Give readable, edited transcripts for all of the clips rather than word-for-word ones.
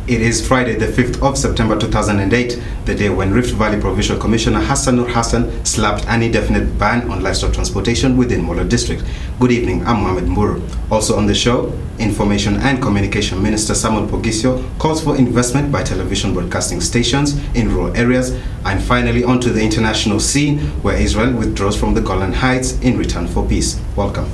It is Friday, the 5th of September 2008, the day when Rift Valley Provincial Commissioner Hassan Nur Hassan slapped an indefinite ban on livestock transportation within Molo District. Good evening, I'm Mohamed Mburu. Also on the show, Information and Communication Minister Samuel Pogisio calls for investment by television broadcasting stations in rural areas. And finally, on to the international scene, where Israel withdraws from the Golan Heights in return for peace. Welcome.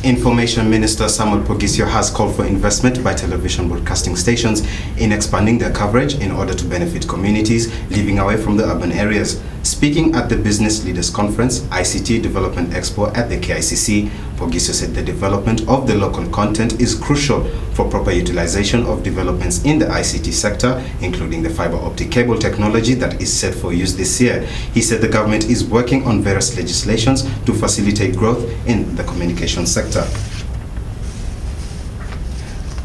Information Minister Samuel Pogisio has called for investment by television broadcasting stations in expanding their coverage in order to benefit communities living away from the urban areas. Speaking at the Business Leaders Conference, ICT Development Expo at the KICC, Pogisio said the development of the local content is crucial for proper utilization of developments in the ICT sector, including the fiber optic cable technology that is set for use this year. He said the government is working on various legislations to facilitate growth in the communication sector.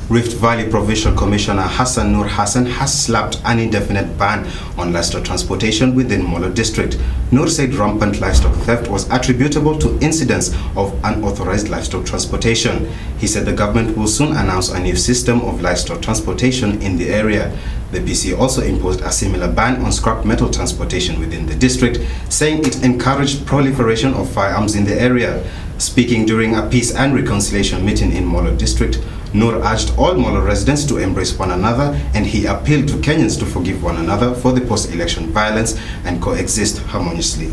Rift Valley Provincial Commissioner Hassan Nur Hassan has slapped an indefinite ban on livestock transportation within Molo District. Nur said rampant livestock theft was attributable to incidents of unauthorized livestock transportation. He said the government will soon announce a new system of livestock transportation in the area. The PC also imposed a similar ban on scrap metal transportation within the district, saying it encouraged proliferation of firearms in the area. Speaking during a peace and reconciliation meeting in Molo District, Nur urged all Molo residents to embrace one another, and he appealed to Kenyans to forgive one another for the post-election violence and coexist harmoniously.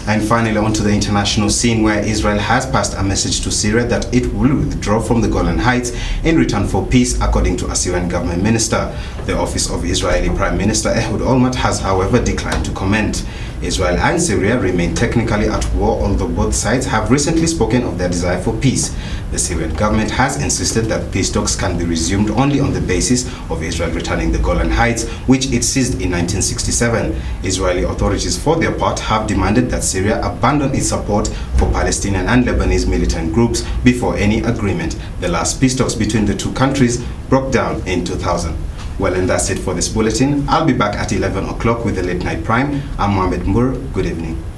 And finally, on to the international scene, where Israel has passed a message to Syria that it will withdraw from the Golan Heights in return for peace, according to a Syrian government minister. The office of Israeli Prime Minister Ehud Olmert has, however, declined to comment. Israel and Syria remain technically at war, although both sides have recently spoken of their desire for peace. The Syrian government has insisted that peace talks can be resumed only on the basis of Israel returning the Golan Heights, which it seized in 1967. Israeli authorities, for their part, have demanded that Syria abandon its support for Palestinian and Lebanese militant groups before any agreement. The last peace talks between the two countries broke down in 2000. Well, and that's it for this bulletin. I'll be back at 11 o'clock with the Late Night Prime. I'm Mohamed Mburu. Good evening.